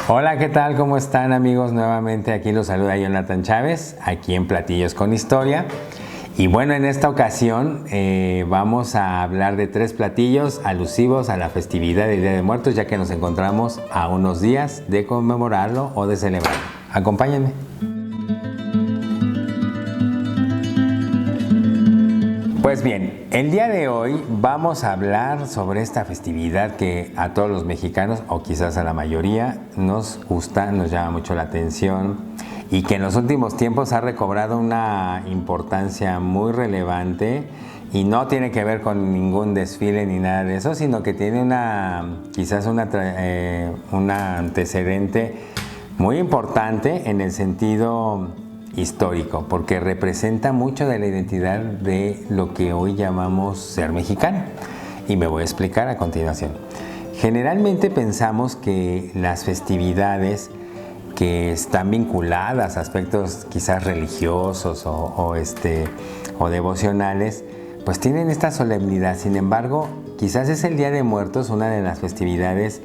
Hola, ¿qué tal? ¿Cómo están, amigos? Nuevamente aquí los saluda Jonathan Chávez, aquí en Platillos con Historia. Y bueno, en esta ocasión vamos a hablar de 3 platillos alusivos a la festividad del Día de Muertos, ya que nos encontramos a unos días de conmemorarlo o de celebrarlo. Acompáñenme. Pues bien, el día de hoy vamos a hablar sobre esta festividad que a todos los mexicanos, o quizás a la mayoría, nos gusta, nos llama mucho la atención y que en los últimos tiempos ha recobrado una importancia muy relevante y no tiene que ver con ningún desfile ni nada de eso, sino que tiene quizás un antecedente muy importante en el sentido histórico, porque representa mucho de la identidad de lo que hoy llamamos ser mexicano. Y me voy a explicar a continuación. Generalmente pensamos que las festividades que están vinculadas a aspectos quizás religiosos o devocionales, pues tienen esta solemnidad. Sin embargo, quizás es el Día de Muertos una de las festividades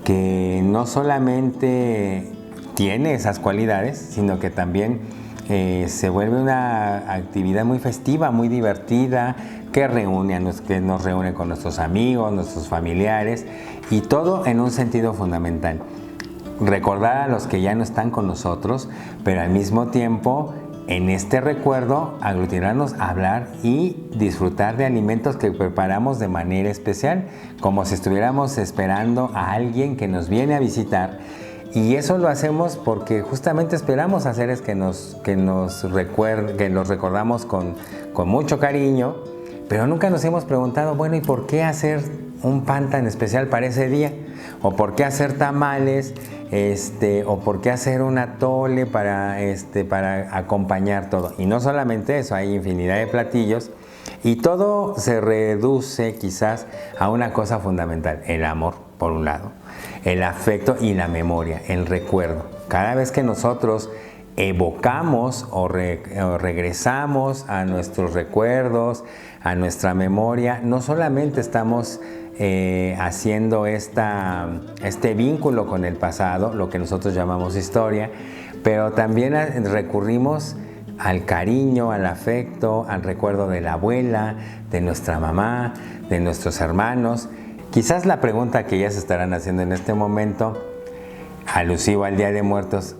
que no solamente tiene esas cualidades, sino que también se vuelve una actividad muy festiva, muy divertida, que nos reúne con nuestros amigos, nuestros familiares, y todo en un sentido fundamental. Recordar a los que ya no están con nosotros, pero al mismo tiempo, en este recuerdo, aglutinarnos a hablar y disfrutar de alimentos que preparamos de manera especial, como si estuviéramos esperando a alguien que nos viene a visitar. Y eso lo hacemos porque justamente esperamos a seres que los recordamos con mucho cariño, pero nunca nos hemos preguntado, bueno, ¿y por qué hacer un pan tan especial para ese día? ¿O por qué hacer tamales? ¿O por qué hacer un atole para acompañar todo? Y no solamente eso, hay infinidad de platillos y todo se reduce quizás a una cosa fundamental, el amor, por un lado, el afecto y la memoria, el recuerdo. Cada vez que nosotros evocamos o regresamos a nuestros recuerdos, a nuestra memoria, no solamente estamos haciendo este vínculo con el pasado, lo que nosotros llamamos historia, pero también recurrimos al cariño, al afecto, al recuerdo de la abuela, de nuestra mamá, de nuestros hermanos. Quizás la pregunta que ya se estarán haciendo en este momento, alusivo al Día de Muertos,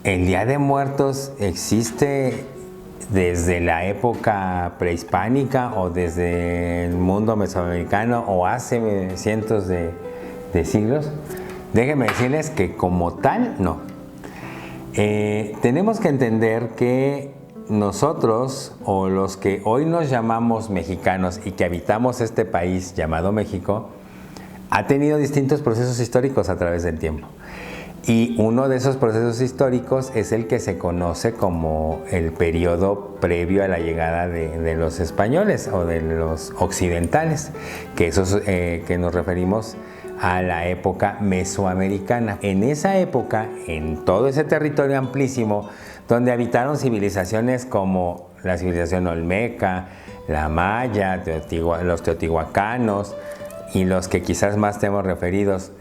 ¿el Día de Muertos existe desde la época prehispánica o desde el mundo mesoamericano o hace cientos de siglos? Déjenme decirles que como tal, no. Tenemos que entender que nosotros, o los que hoy nos llamamos mexicanos y que habitamos este país llamado México, ha tenido distintos procesos históricos a través del tiempo. Y uno de esos procesos históricos es el que se conoce como el periodo previo a la llegada de los españoles o de los occidentales, que nos referimos a la época mesoamericana. En esa época, en todo ese territorio amplísimo, donde habitaron civilizaciones como la civilización olmeca, la maya, los teotihuacanos, y los que quizás más tenemos referidos,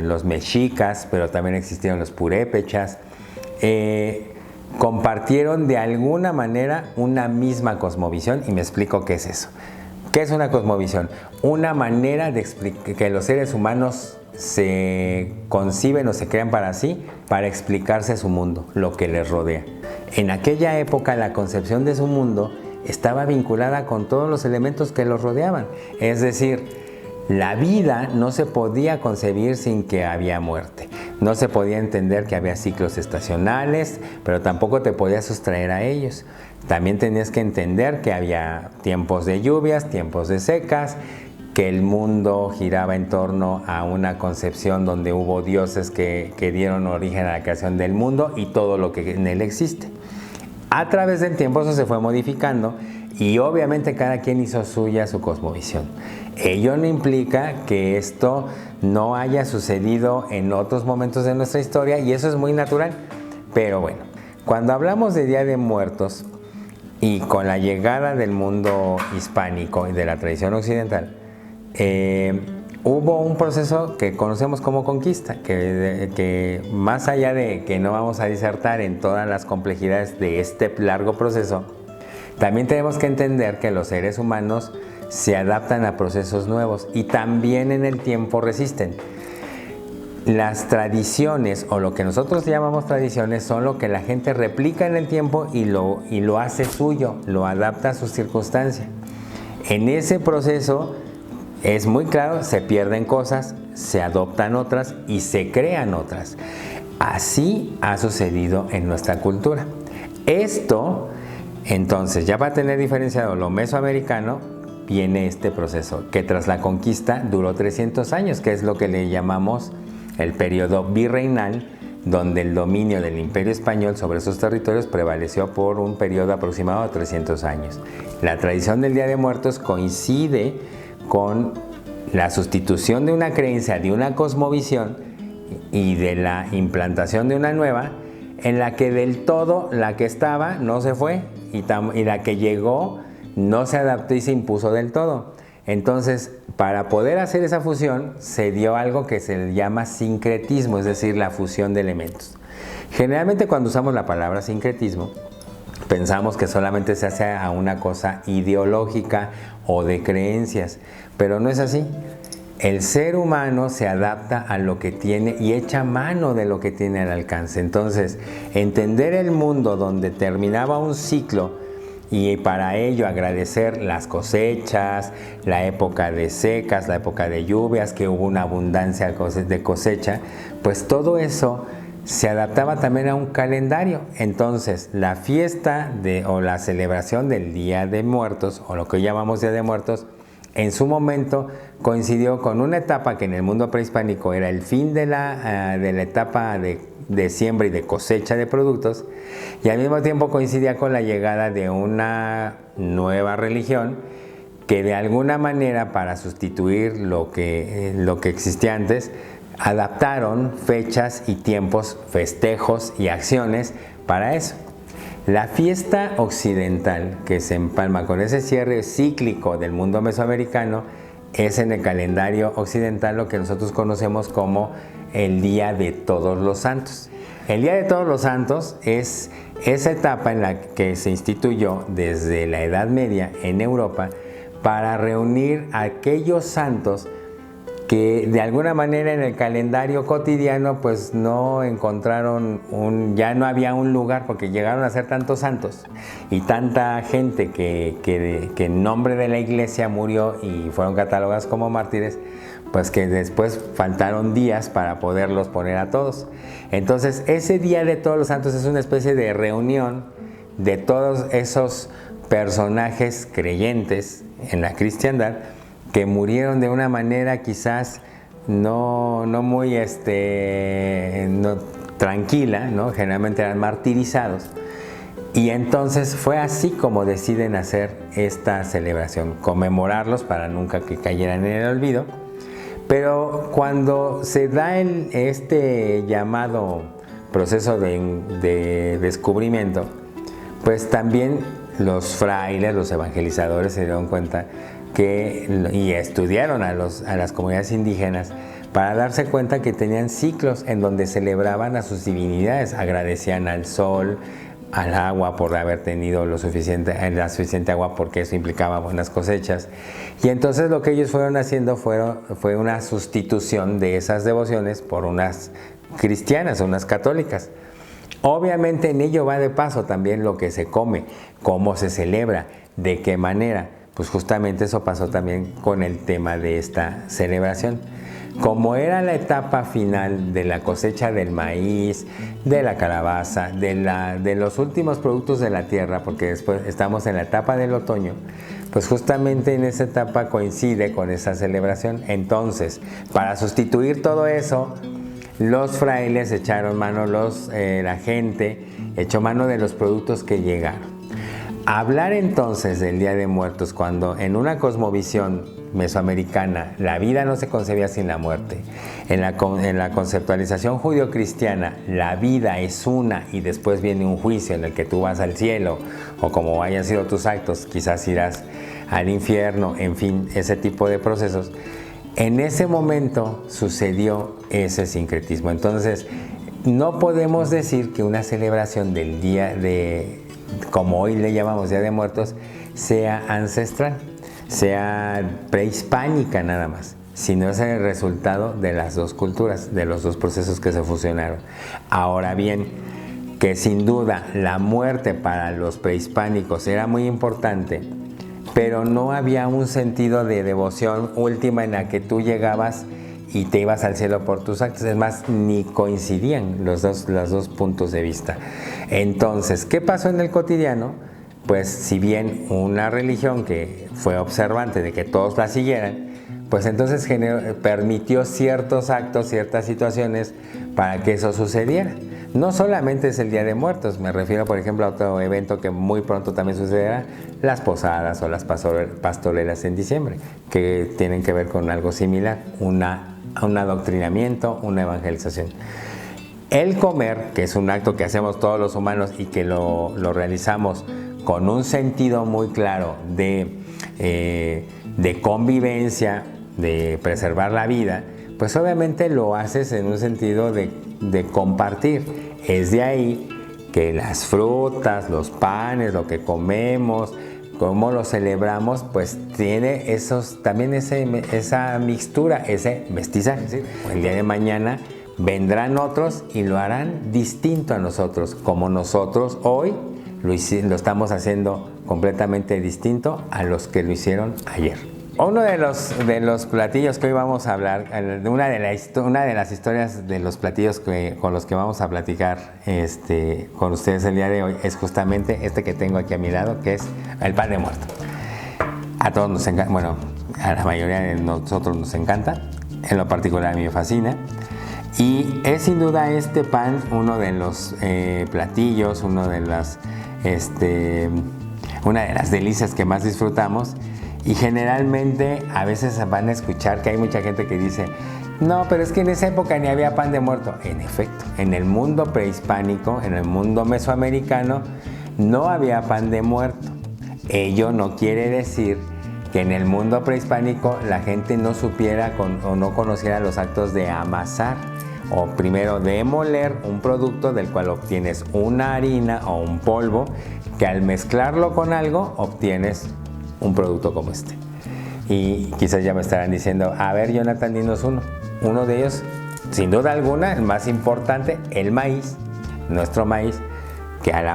los mexicas, pero también existieron los purépechas, compartieron de alguna manera una misma cosmovisión, y me explico qué es eso. ¿Qué es una cosmovisión? Una manera de que los seres humanos se conciben o se crean para sí, para explicarse su mundo, lo que les rodea. En aquella época la concepción de su mundo estaba vinculada con todos los elementos que los rodeaban, es decir, la vida no se podía concebir sin que había muerte. No se podía entender que había ciclos estacionales, pero tampoco te podías sustraer a ellos. También tenías que entender que había tiempos de lluvias, tiempos de secas, que el mundo giraba en torno a una concepción donde hubo dioses que dieron origen a la creación del mundo y todo lo que en él existe. A través del tiempo eso se fue modificando y obviamente cada quien hizo suya su cosmovisión. Ello no implica que esto no haya sucedido en otros momentos de nuestra historia y eso es muy natural. Pero bueno, cuando hablamos de Día de Muertos y con la llegada del mundo hispánico y de la tradición occidental, hubo un proceso que conocemos como conquista, que más allá de que no vamos a disertar en todas las complejidades de este largo proceso, también tenemos que entender que los seres humanos se adaptan a procesos nuevos y también en el tiempo resisten. Las tradiciones, o lo que nosotros llamamos tradiciones, son lo que la gente replica en el tiempo y lo hace suyo, lo adapta a sus circunstancias. En ese proceso es muy claro, se pierden cosas, se adoptan otras y se crean otras. Así ha sucedido en nuestra cultura. Esto, entonces, ya va a tener diferenciado lo mesoamericano, viene este proceso que tras la conquista duró 300 años, que es lo que le llamamos el periodo virreinal, donde el dominio del Imperio Español sobre esos territorios prevaleció por un periodo aproximado de 300 años. La tradición del Día de Muertos coincide con la sustitución de una creencia, de una cosmovisión y de la implantación de una nueva, en la que del todo la que estaba no se fue y la que llegó no se adaptó y se impuso del todo. Entonces, para poder hacer esa fusión, se dio algo que se le llama sincretismo, es decir, la fusión de elementos. Generalmente cuando usamos la palabra sincretismo, pensamos que solamente se hace a una cosa ideológica o de creencias, pero no es así. El ser humano se adapta a lo que tiene y echa mano de lo que tiene al alcance. Entonces, entender el mundo donde terminaba un ciclo y para ello agradecer las cosechas, la época de secas, la época de lluvias, que hubo una abundancia de cosecha, pues todo eso se adaptaba también a un calendario. Entonces, la fiesta o la celebración del Día de Muertos, o lo que llamamos Día de Muertos, en su momento coincidió con una etapa que en el mundo prehispánico era el fin de la etapa de siembra y de cosecha de productos, y al mismo tiempo coincidía con la llegada de una nueva religión que de alguna manera, para sustituir lo que existía antes, adaptaron fechas y tiempos, festejos y acciones para eso. La fiesta occidental, que se empalma con ese cierre cíclico del mundo mesoamericano, es en el calendario occidental lo que nosotros conocemos como el Día de Todos los Santos. El Día de Todos los Santos es esa etapa en la que se instituyó desde la Edad Media en Europa para reunir a aquellos santos que de alguna manera en el calendario cotidiano pues no encontraron ya no había un lugar, porque llegaron a ser tantos santos y tanta gente que en nombre de la iglesia murió y fueron catalogados como mártires, pues que después faltaron días para poderlos poner a todos. Entonces ese Día de Todos los Santos es una especie de reunión de todos esos personajes creyentes en la cristiandad que murieron de una manera quizás no muy no tranquila, ¿no? Generalmente eran martirizados. Y entonces fue así como deciden hacer esta celebración, conmemorarlos para nunca que cayeran en el olvido. Pero cuando se da este llamado proceso de descubrimiento, pues también los frailes, los evangelizadores se dieron cuenta y estudiaron a las comunidades indígenas para darse cuenta que tenían ciclos en donde celebraban a sus divinidades, agradecían al sol, al agua por haber tenido la suficiente agua, porque eso implicaba buenas cosechas. Y entonces lo que ellos fueron haciendo fue una sustitución de esas devociones por unas cristianas, unas católicas. Obviamente en ello va de paso también lo que se come, cómo se celebra, de qué manera. Pues justamente eso pasó también con el tema de esta celebración. Como era la etapa final de la cosecha del maíz, de la calabaza, de los últimos productos de la tierra, porque después estamos en la etapa del otoño, pues justamente en esa etapa coincide con esa celebración. Entonces, para sustituir todo eso, los frailes echaron mano, la gente echó mano de los productos que llegaron. Hablar entonces del Día de Muertos cuando en una cosmovisión mesoamericana la vida no se concebía sin la muerte, en la conceptualización judio-cristiana la vida es una y después viene un juicio en el que tú vas al cielo o como hayan sido tus actos quizás irás al infierno, en fin, ese tipo de procesos. En ese momento sucedió ese sincretismo. Entonces, no podemos decir que una celebración del día de, como hoy le llamamos Día de Muertos, sea ancestral, sea prehispánica nada más, sino es el resultado de las dos culturas, de los dos procesos que se fusionaron. Ahora bien, que sin duda la muerte para los prehispánicos era muy importante, pero no había un sentido de devoción última en la que tú llegabas y te ibas al cielo por tus actos. Es más, ni coincidían los dos puntos de vista. Entonces, ¿qué pasó en el cotidiano? Pues si bien una religión que fue observante de que todos la siguieran, pues entonces permitió ciertos actos, ciertas situaciones para que eso sucediera. No solamente es el Día de Muertos, me refiero por ejemplo a otro evento que muy pronto también sucederá, las posadas o las pastorelas en diciembre, que tienen que ver con algo similar, un adoctrinamiento, una evangelización. El comer, que es un acto que hacemos todos los humanos y que lo realizamos con un sentido muy claro de convivencia, de preservar la vida, pues obviamente lo haces en un sentido de compartir. Es de ahí que las frutas, los panes, lo que comemos, cómo lo celebramos, pues tiene también esa mixtura, ese mestizaje, ¿sí? El día de mañana vendrán otros y lo harán distinto a nosotros, como nosotros hoy lo estamos haciendo completamente distinto a los que lo hicieron ayer. Uno de los platillos que hoy vamos a hablar, una de las historias de los platillos con los que vamos a platicar con ustedes el día de hoy, es justamente este que tengo aquí a mi lado, que es el pan de muerto. A todos nos encanta, bueno, a la mayoría de nosotros nos encanta, en lo particular a mí me fascina. Y es sin duda este pan uno de los platillos, una de las delicias que más disfrutamos. Y generalmente a veces van a escuchar que hay mucha gente que dice, no, pero es que en esa época ni había pan de muerto. En efecto, en el mundo prehispánico, en el mundo mesoamericano, no había pan de muerto. Ello no quiere decir que en el mundo prehispánico la gente no supiera o no conociera los actos de amasar, o primero de moler un producto del cual obtienes una harina o un polvo, que al mezclarlo con algo obtienes un producto como este. Y quizás ya me estarán diciendo, a ver, Jonathan, dinos uno de ellos, sin duda alguna, el más importante, el maíz, nuestro maíz, que al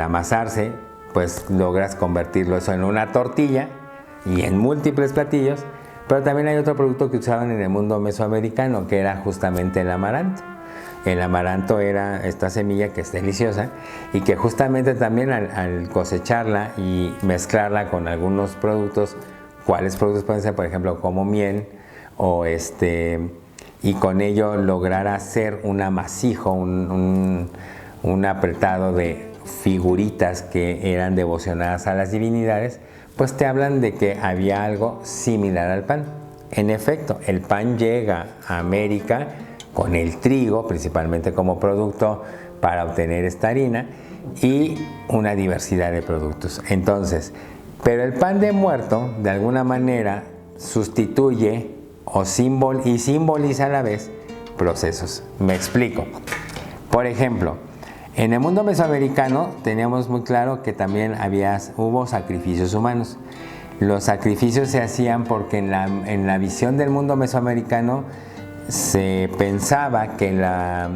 amasarse, pues logras convertirlo eso en una tortilla y en múltiples platillos. Pero también hay otro producto que usaban en el mundo mesoamericano, que era justamente el amaranto. El amaranto era esta semilla que es deliciosa y que justamente también al cosecharla y mezclarla con algunos productos, ¿cuáles productos pueden ser? Por ejemplo, como miel y con ello lograr hacer un amasijo, un apretado de figuritas que eran devocionadas a las divinidades, pues te hablan de que había algo similar al pan. En efecto, el pan llega a América con el trigo, principalmente como producto para obtener esta harina, y una diversidad de productos. Entonces, pero el pan de muerto, de alguna manera, sustituye y simboliza a la vez procesos. Me explico. Por ejemplo, en el mundo mesoamericano teníamos muy claro que también hubo sacrificios humanos. Los sacrificios se hacían porque en la visión del mundo mesoamericano se pensaba que la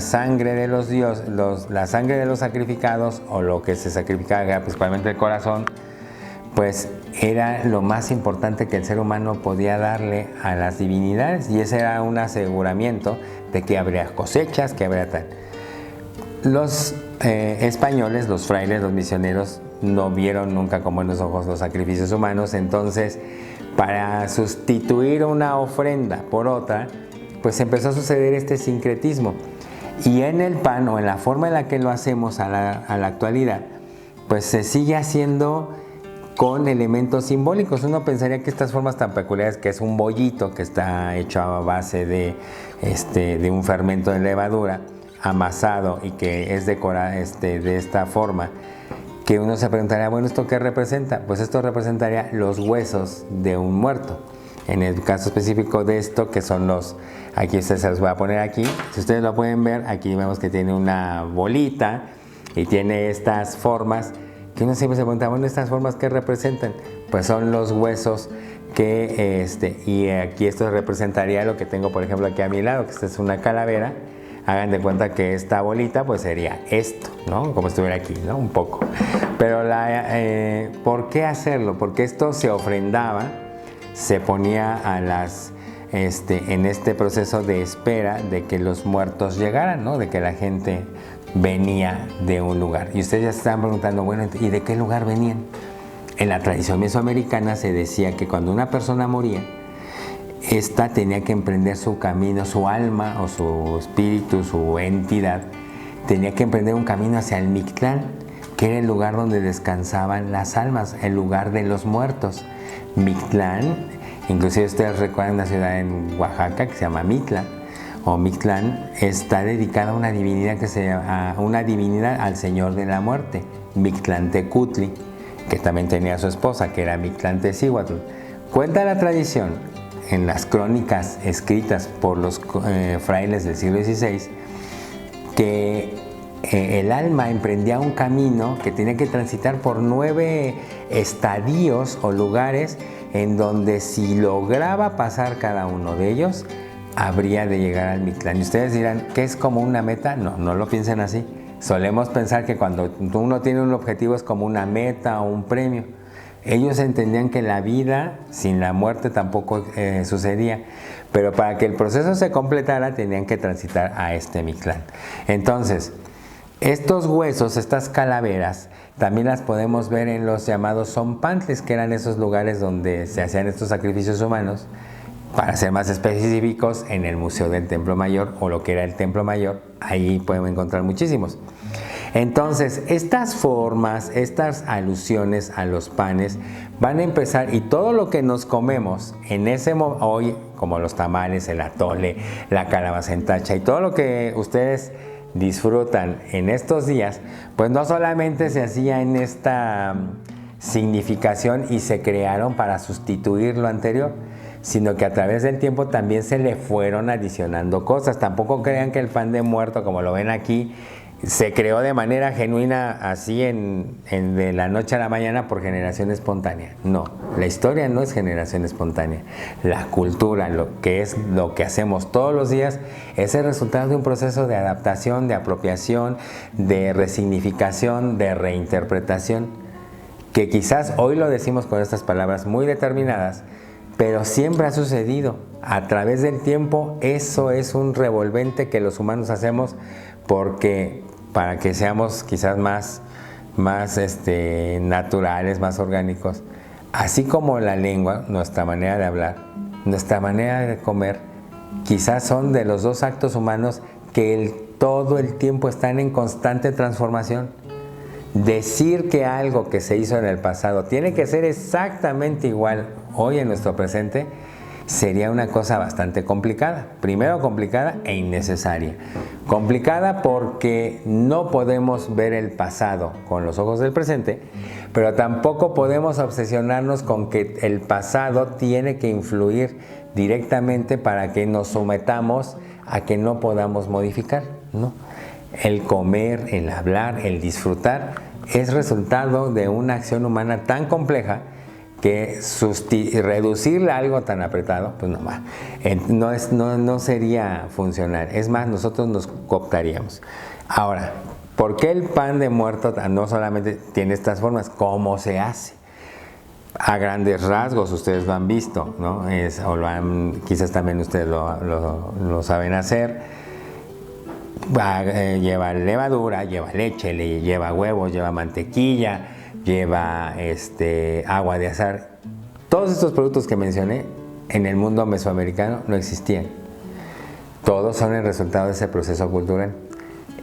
sangre de los dioses, la sangre de los sacrificados, o lo que se sacrificaba, era principalmente el corazón, pues era lo más importante que el ser humano podía darle a las divinidades, y ese era un aseguramiento de que habría cosechas, que habría tal. Los españoles, los frailes, los misioneros, no vieron nunca con buenos ojos los sacrificios humanos. Entonces, para sustituir una ofrenda por otra, pues empezó a suceder este sincretismo. Y en el pan, o en la forma en la que lo hacemos a la actualidad, pues se sigue haciendo con elementos simbólicos. Uno pensaría que estas formas tan peculiares, que es un bollito que está hecho a base de un fermento de levadura amasado y que es decorado de esta forma, que uno se preguntaría, bueno, ¿esto qué representa? Pues esto representaría los huesos de un muerto. En el caso específico de esto, que son los, aquí ustedes se los voy a poner aquí, si ustedes lo pueden ver, aquí vemos que tiene una bolita y tiene estas formas, que uno siempre se pregunta, bueno, ¿estas formas qué representan? Pues son los huesos que, y aquí esto representaría lo que tengo, por ejemplo, aquí a mi lado, que esta es una calavera. Hagan de cuenta que esta bolita pues sería esto, ¿no? Como estuviera aquí, ¿no? Un poco. Pero ¿por qué hacerlo? Porque esto se ofrendaba, se ponía a en este proceso de espera de que los muertos llegaran, ¿no? De que la gente venía de un lugar. Y ustedes ya se estaban preguntando, bueno, ¿y de qué lugar venían? En la tradición mesoamericana se decía que cuando una persona moría, esta tenía que emprender su camino, su alma o su espíritu, su entidad, tenía que emprender un camino hacia el Mictlán, que era el lugar donde descansaban las almas, el lugar de los muertos. Mictlán, inclusive ustedes recuerdan una ciudad en Oaxaca que se llama Mitla, o Mictlán, está dedicada a una divinidad al Señor de la Muerte, Mictlantecutli, que también tenía a su esposa, que era Mictlantecíhuatl. Cuenta la tradición, en las crónicas escritas por los frailes del siglo XVI, que el alma emprendía un camino que tenía que transitar por 9 estadios o lugares en donde si lograba pasar cada uno de ellos, habría de llegar al Mictlán. Y ustedes dirán, ¿qué es como una meta? No, no lo piensen así. Solemos pensar que cuando uno tiene un objetivo es como una meta o un premio. Ellos entendían que la vida sin la muerte tampoco sucedía, pero para que el proceso se completara tenían que transitar a este Mictlán. Entonces, estos huesos, estas calaveras, también las podemos ver en los llamados zompantles, que eran esos lugares donde se hacían estos sacrificios humanos. Para ser más específicos, en el Museo del Templo Mayor, o lo que era el Templo Mayor, ahí podemos encontrar muchísimos. Entonces, estas formas, estas alusiones a los panes van a empezar, y todo lo que nos comemos en ese hoy, como los tamales, el atole, la calabaza en tacha y todo lo que ustedes disfrutan en estos días, pues no solamente se hacía en esta significación y se crearon para sustituir lo anterior, sino que a través del tiempo también se le fueron adicionando cosas. Tampoco crean que el pan de muerto, como lo ven aquí, se creó de manera genuina, así de la noche a la mañana, por generación espontánea. No, la historia no es generación espontánea. La cultura, lo que hacemos todos los días, es el resultado de un proceso de adaptación, de apropiación, de resignificación, de reinterpretación, que quizás hoy lo decimos con estas palabras muy determinadas, pero siempre ha sucedido. A través del tiempo, eso es un revolvente que los humanos hacemos para que seamos quizás más naturales, más orgánicos. Así como la lengua, nuestra manera de hablar, nuestra manera de comer, quizás son de los dos actos humanos que todo el tiempo están en constante transformación. Decir que algo que se hizo en el pasado tiene que ser exactamente igual hoy en nuestro presente sería una cosa bastante complicada. Primero, complicada e innecesaria. Complicada porque no podemos ver el pasado con los ojos del presente, pero tampoco podemos obsesionarnos con que el pasado tiene que influir directamente para que nos sometamos a que no podamos modificar, ¿no? El comer, el hablar, el disfrutar es resultado de una acción humana tan compleja que reducirle a algo tan apretado, pues no sería funcional. Es más, nosotros nos cooptaríamos. Ahora, ¿por qué el pan de muerto no solamente tiene estas formas? ¿Cómo se hace? A grandes rasgos, ustedes lo han visto, ¿no? Quizás también ustedes lo saben hacer. Lleva levadura, lleva leche, lleva huevos, lleva mantequilla, lleva agua de azahar. Todos estos productos que mencioné en el mundo mesoamericano no existían. Todos son el resultado de ese proceso cultural.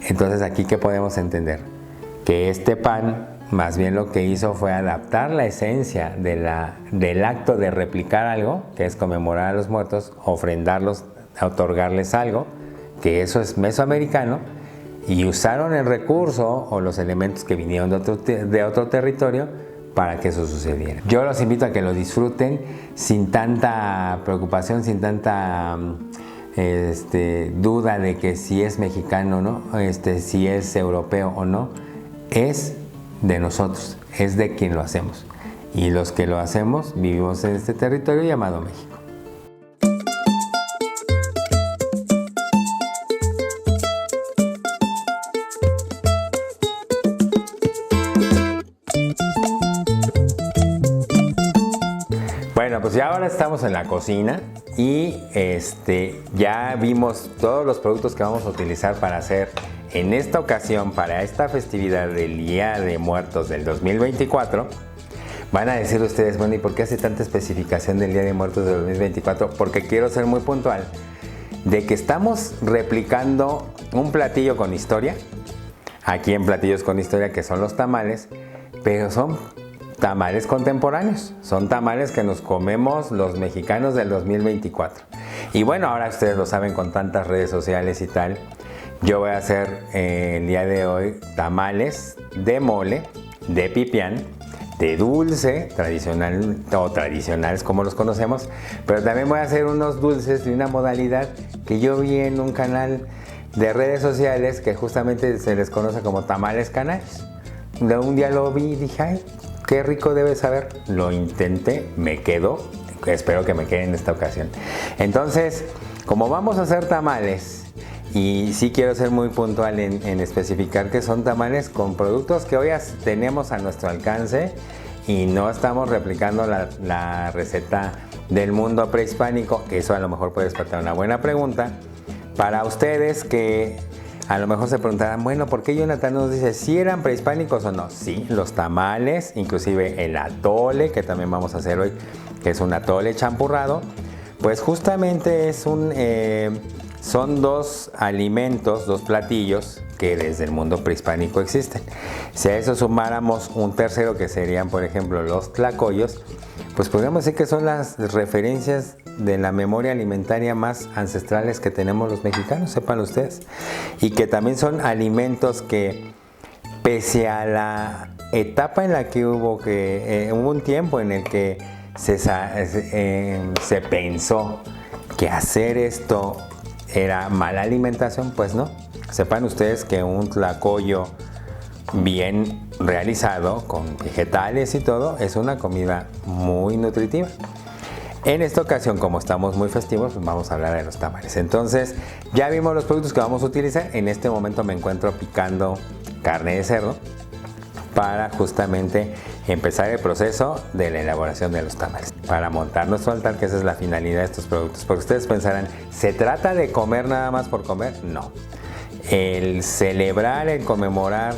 Entonces, aquí, ¿qué podemos entender? Que este pan, más bien lo que hizo fue adaptar la esencia del acto de replicar algo, que es conmemorar a los muertos, ofrendarlos, otorgarles algo, que eso es mesoamericano, y usaron el recurso o los elementos que vinieron de otro territorio para que eso sucediera. Yo los invito a que lo disfruten sin tanta preocupación, sin tanta duda de que si es mexicano o no, si es europeo o no. Es de nosotros, es de quien lo hacemos. Y los que lo hacemos vivimos en este territorio llamado México. Bueno, pues ya ahora estamos en la cocina y ya vimos todos los productos que vamos a utilizar para hacer en esta ocasión, para esta festividad del Día de Muertos del 2024. Van a decir ustedes, bueno, ¿y por qué hace tanta especificación del Día de Muertos del 2024? Porque quiero ser muy puntual de que estamos replicando un platillo con historia, aquí en Platillos con Historia, que son los tamales, pero son tamales contemporáneos, son tamales que nos comemos los mexicanos del 2024. Y bueno, ahora ustedes lo saben con tantas redes sociales y tal, yo voy a hacer el día de hoy tamales de mole, de pipián, de dulce, tradicional o tradicionales como los conocemos, pero también voy a hacer unos dulces de una modalidad que yo vi en un canal de redes sociales que justamente se les conoce como tamales canarios. Un día lo vi y dije, ay, qué rico debe saber. Lo intenté, me quedó, espero que me quede en esta ocasión. Entonces, como vamos a hacer tamales, y sí quiero ser muy puntual en especificar que son tamales con productos que hoy tenemos a nuestro alcance y no estamos replicando la receta del mundo prehispánico, que eso a lo mejor puede despertar una buena pregunta para ustedes que a lo mejor se preguntarán, bueno, ¿por qué Jonathan nos dice si eran prehispánicos o no? Sí, los tamales, inclusive el atole, que también vamos a hacer hoy, que es un atole champurrado, pues justamente es son dos alimentos, dos platillos que desde el mundo prehispánico existen. Si a eso sumáramos un tercero que serían, por ejemplo, los tlacoyos, pues podríamos decir que son las referencias de la memoria alimentaria más ancestrales que tenemos los mexicanos, sepan ustedes. Y que también son alimentos que, pese a la etapa en la que hubo un tiempo en el que se pensó que hacer esto era mala alimentación, pues no. Sepan ustedes que un tlacoyo bien realizado, con vegetales y todo, es una comida muy nutritiva. En esta ocasión, como estamos muy festivos, pues vamos a hablar de los tamales. Entonces, ya vimos los productos que vamos a utilizar. En este momento me encuentro picando carne de cerdo para justamente empezar el proceso de la elaboración de los tamales. Para montar nuestro altar, que esa es la finalidad de estos productos. Porque ustedes pensarán, ¿se trata de comer nada más por comer? No. El celebrar, el conmemorar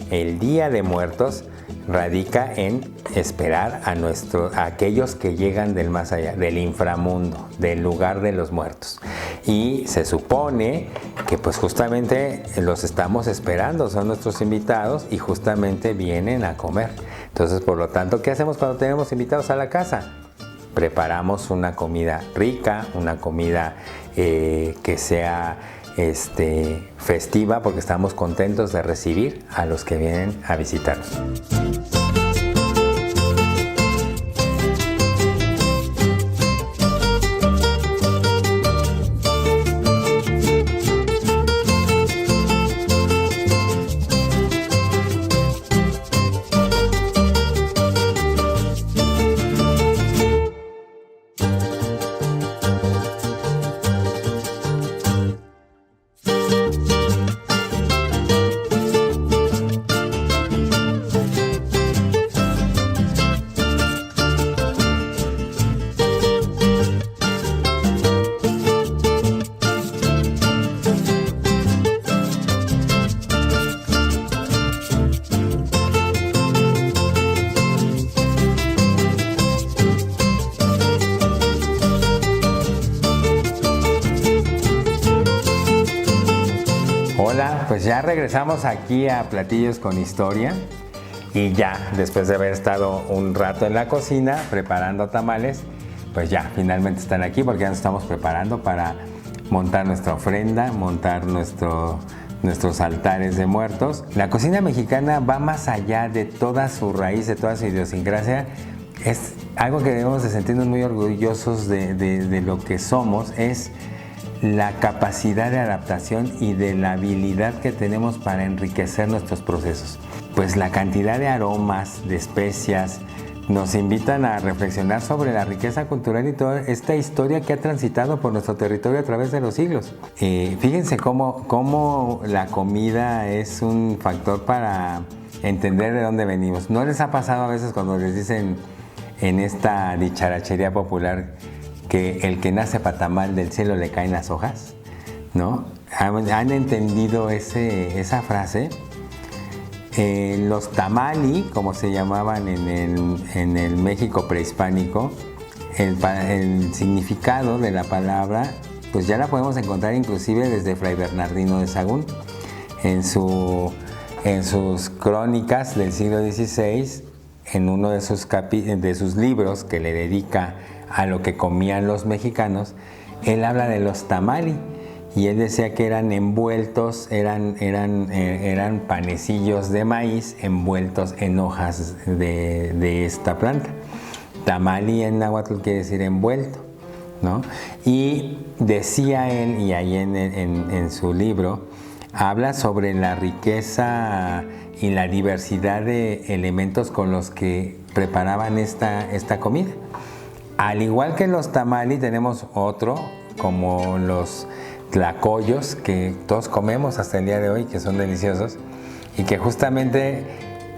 el Día de Muertos radica en esperar a aquellos que llegan del más allá, del inframundo, del lugar de los muertos. Y se supone que pues justamente los estamos esperando, son nuestros invitados y justamente vienen a comer. Entonces, por lo tanto, ¿qué hacemos cuando tenemos invitados a la casa? Preparamos una comida rica, una comida que sea festiva, porque estamos contentos de recibir a los que vienen a visitarnos. Hola, pues ya regresamos aquí a Platillos con Historia y ya después de haber estado un rato en la cocina preparando tamales, pues ya finalmente están aquí porque ya nos estamos preparando para montar nuestra ofrenda, montar nuestro nuestros altares de muertos. La cocina mexicana va más allá de toda su raíz, de toda su idiosincrasia. Es algo que debemos de sentirnos muy orgullosos de lo que somos, es la capacidad de adaptación y de la habilidad que tenemos para enriquecer nuestros procesos. Pues la cantidad de aromas, de especias, nos invitan a reflexionar sobre la riqueza cultural y toda esta historia que ha transitado por nuestro territorio a través de los siglos. Fíjense cómo la comida es un factor para entender de dónde venimos. ¿No les ha pasado a veces cuando les dicen en esta dicharachería popular que el que nace pa' tamal del cielo le caen las hojas? ¿No? ¿Han entendido esa frase? Los tamali, como se llamaban en el México prehispánico, el significado de la palabra, pues ya la podemos encontrar inclusive desde Fray Bernardino de Sahagún. En sus crónicas del siglo XVI, en uno de sus libros que le dedica a lo que comían los mexicanos, él habla de los tamali. Y él decía que eran envueltos, eran panecillos de maíz envueltos en hojas de esta planta. Tamali en náhuatl quiere decir envuelto, ¿no? Y decía él, y ahí en su libro, habla sobre la riqueza y la diversidad de elementos con los que preparaban esta comida. Al igual que los tamali, tenemos otro, como los tlacoyos, que todos comemos hasta el día de hoy, que son deliciosos y que justamente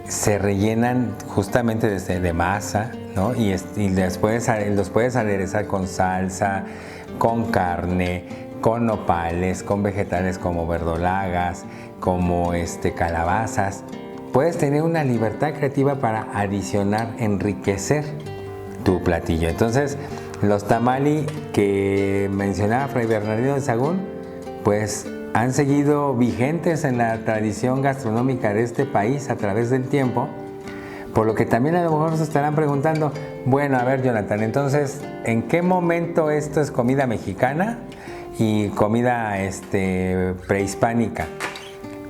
se rellenan justamente de masa, ¿no? Y después los puedes aderezar con salsa, con carne, con nopales, con vegetales como verdolagas, como calabazas. Puedes tener una libertad creativa para adicionar, enriquecer tu platillo. Entonces, los tamali que mencionaba Fray Bernardino de Sahagún, pues han seguido vigentes en la tradición gastronómica de este país a través del tiempo, por lo que también a lo mejor se estarán preguntando, bueno, a ver, Jonathan, entonces, ¿en qué momento esto es comida mexicana y comida prehispánica?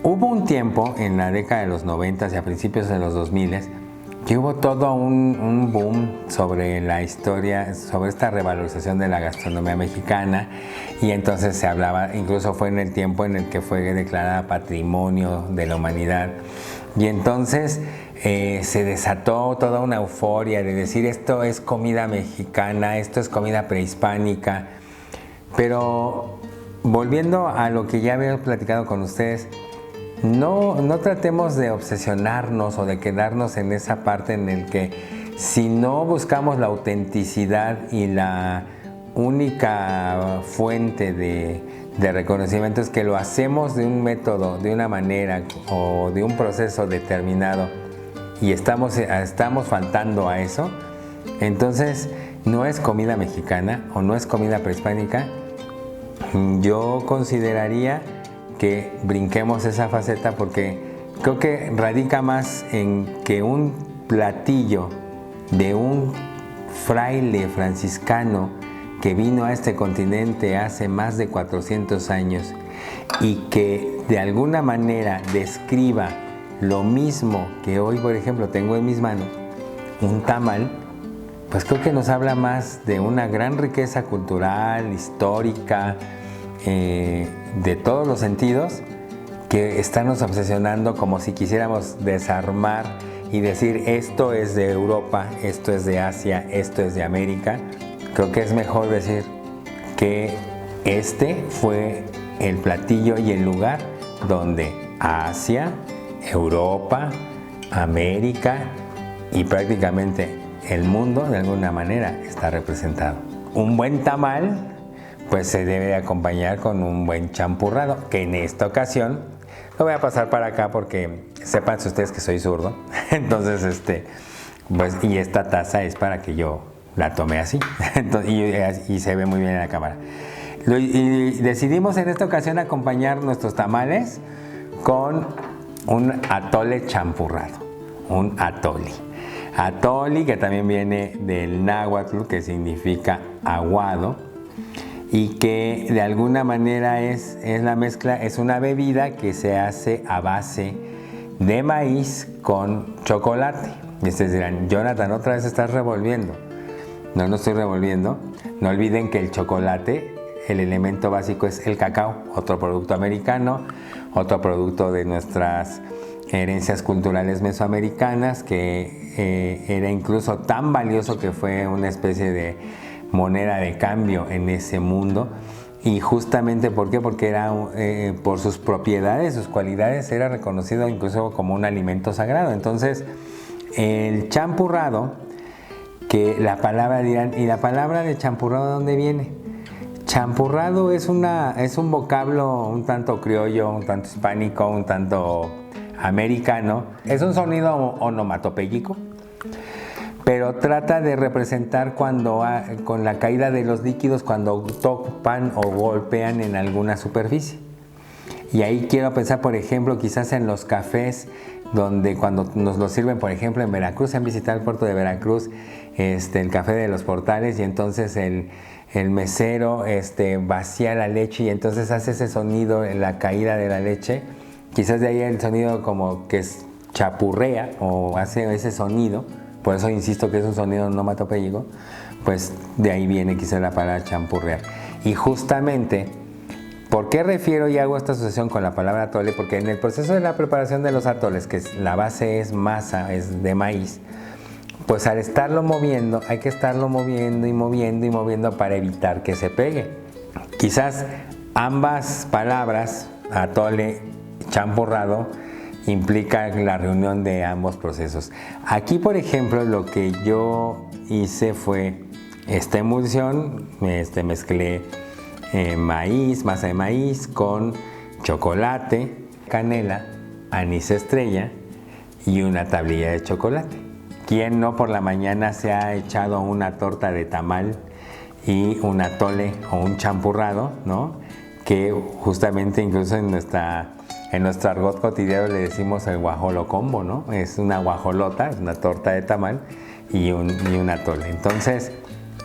Hubo un tiempo en la década de los 90 y a principios de los 2000 que hubo todo un boom sobre la historia, sobre esta revalorización de la gastronomía mexicana, y entonces se hablaba, incluso fue en el tiempo en el que fue declarada Patrimonio de la Humanidad, y entonces se desató toda una euforia de decir esto es comida mexicana, esto es comida prehispánica. Pero volviendo a lo que ya había platicado con ustedes, no tratemos de obsesionarnos o de quedarnos en esa parte en el que si no buscamos la autenticidad y la única fuente de reconocimiento es que lo hacemos de un método, de una manera o de un proceso determinado y estamos faltando a eso, entonces no es comida mexicana o no es comida prehispánica. Yo consideraría que brinquemos esa faceta porque creo que radica más en que un platillo de un fraile franciscano que vino a este continente hace más de 400 años y que de alguna manera describa lo mismo que hoy, por ejemplo, tengo en mis manos, un tamal, pues creo que nos habla más de una gran riqueza cultural, histórica, de todos los sentidos, que estarnos obsesionando como si quisiéramos desarmar y decir esto es de Europa, esto es de Asia, esto es de América. Creo que es mejor decir que este fue el platillo y el lugar donde Asia, Europa, América y prácticamente el mundo de alguna manera está representado. Un buen tamal pues se debe acompañar con un buen champurrado, que en esta ocasión lo voy a pasar para acá porque sepan ustedes que soy zurdo. Entonces, pues, y esta taza es para que yo la tome así. Entonces, y se ve muy bien en la cámara. Y decidimos en esta ocasión acompañar nuestros tamales con un atole champurrado, un atoli. Atoli, que también viene del náhuatl, que significa aguado. y que de alguna manera es la mezcla, es una bebida que se hace a base de maíz con chocolate. Y ustedes dirán, Jonathan, otra vez estás revolviendo. No, no estoy revolviendo. No olviden que el chocolate, el elemento básico es el cacao, otro producto americano, otro producto de nuestras herencias culturales mesoamericanas, que era incluso tan valioso que fue una especie de moneda de cambio en ese mundo. Y justamente, ¿por qué? Porque era, por sus propiedades, sus cualidades, era reconocido incluso como un alimento sagrado. Entonces, el champurrado, que la palabra dirán, ¿y la palabra de champurrado de dónde viene? Champurrado es un vocablo un tanto criollo, un tanto hispánico, un tanto americano. Es un sonido onomatopéyico, pero trata de representar con la caída de los líquidos cuando topan o golpean en alguna superficie. Y ahí quiero pensar, por ejemplo, quizás en los cafés, donde cuando nos lo sirven, por ejemplo, en Veracruz, han visitado el puerto de Veracruz, el café de los Portales, y entonces el mesero vacía la leche y entonces hace ese sonido en la caída de la leche. Quizás de ahí el sonido como que chapurrea o hace ese sonido. Por eso insisto que es un sonido onomatopéyico, pues de ahí viene quizás la palabra champurrear. Y justamente, ¿por qué refiero y hago esta asociación con la palabra atole? Porque en el proceso de la preparación de los atoles, que la base es masa, es de maíz, pues al estarlo moviendo, hay que estarlo moviendo y moviendo y moviendo para evitar que se pegue. Quizás ambas palabras, atole, champurrado, implica la reunión de ambos procesos. Aquí, por ejemplo, lo que yo hice fue esta emulsión, mezclé maíz, masa de maíz con chocolate, canela, anís estrella y una tablilla de chocolate. ¿Quién no por la mañana se ha echado una torta de tamal y un atole o un champurrado, ¿no? Que justamente incluso en nuestro argot cotidiano le decimos el guajolo combo, ¿no? Es una guajolota, es una torta de tamal y un atole. Entonces,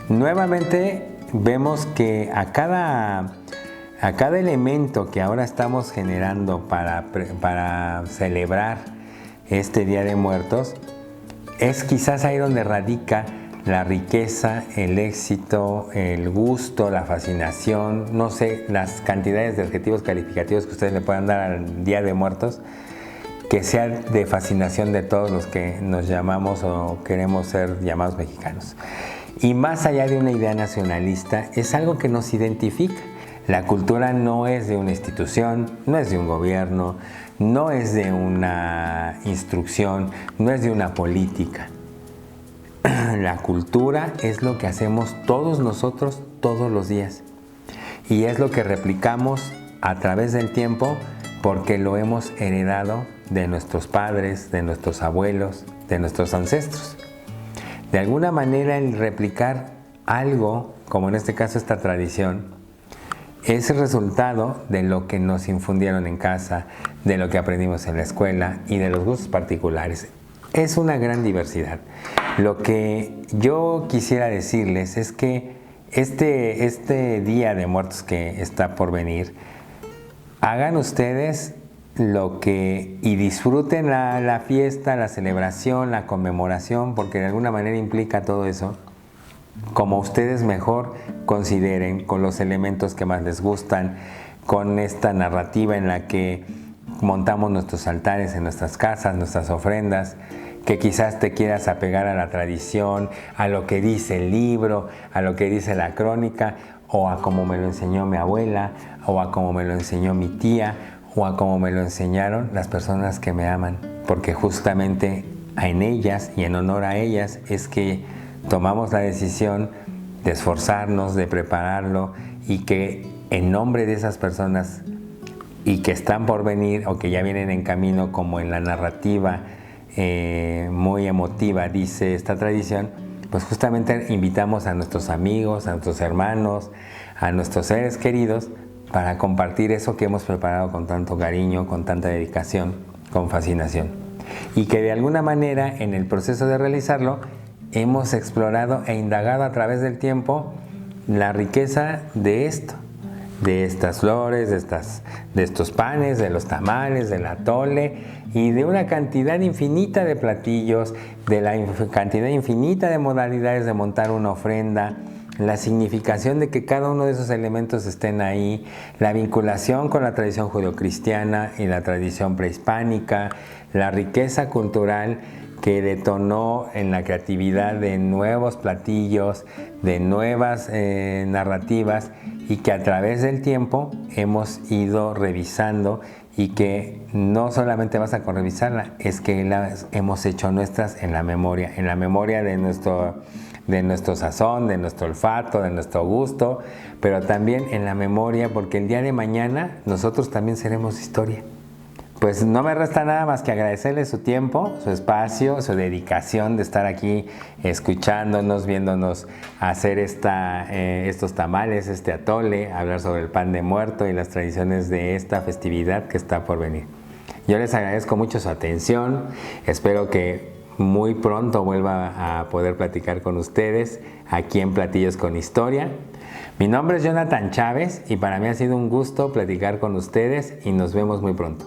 nuevamente vemos que a cada elemento que ahora estamos generando para celebrar este Día de Muertos, es quizás ahí donde radica la riqueza, el éxito, el gusto, la fascinación, no sé, las cantidades de adjetivos calificativos que ustedes le puedan dar al Día de Muertos, que sea de fascinación de todos los que nos llamamos o queremos ser llamados mexicanos. Y más allá de una idea nacionalista, es algo que nos identifica. La cultura no es de una institución, no es de un gobierno, no es de una instrucción, no es de una política. La cultura es lo que hacemos todos nosotros todos los días y es lo que replicamos a través del tiempo porque lo hemos heredado de nuestros padres, de nuestros abuelos, de nuestros ancestros. De alguna manera el replicar algo, como en este caso esta tradición, es el resultado de lo que nos infundieron en casa, de lo que aprendimos en la escuela y de los gustos particulares. Es una gran diversidad. Lo que yo quisiera decirles es que este Día de Muertos que está por venir, hagan ustedes y disfruten la fiesta, la celebración, la conmemoración, porque de alguna manera implica todo eso, como ustedes mejor consideren, con los elementos que más les gustan, con esta narrativa en la que montamos nuestros altares en nuestras casas, nuestras ofrendas, que quizás te quieras apegar a la tradición, a lo que dice el libro, a lo que dice la crónica, o a como me lo enseñó mi abuela, o a como me lo enseñó mi tía, o a como me lo enseñaron las personas que me aman, porque justamente en ellas y en honor a ellas es que tomamos la decisión de esforzarnos, de prepararlo y que en nombre de esas personas y que están por venir o que ya vienen en camino, como en la narrativa muy emotiva dice esta tradición, pues justamente invitamos a nuestros amigos, a nuestros hermanos, a nuestros seres queridos para compartir eso que hemos preparado con tanto cariño, con tanta dedicación, con fascinación. Y que de alguna manera en el proceso de realizarlo hemos explorado e indagado a través del tiempo la riqueza de esto, de estas flores, de estos panes, de los tamales, del atole y de una cantidad infinita de platillos, de la cantidad infinita de modalidades de montar una ofrenda, la significación de que cada uno de esos elementos estén ahí, la vinculación con la tradición judeocristiana y la tradición prehispánica, la riqueza cultural que detonó en la creatividad de nuevos platillos, de nuevas narrativas y que a través del tiempo hemos ido revisando y que no solamente basta con revisarla, es que las hemos hecho nuestras en la memoria de nuestro sazón, de nuestro olfato, de nuestro gusto, pero también en la memoria, porque el día de mañana nosotros también seremos historia. Pues no me resta nada más que agradecerle su tiempo, su espacio, su dedicación de estar aquí escuchándonos, viéndonos hacer estos tamales, este atole, hablar sobre el pan de muerto y las tradiciones de esta festividad que está por venir. Yo les agradezco mucho su atención, espero que muy pronto vuelva a poder platicar con ustedes aquí en Platillos con Historia. Mi nombre es Jonathan Chávez y para mí ha sido un gusto platicar con ustedes y nos vemos muy pronto.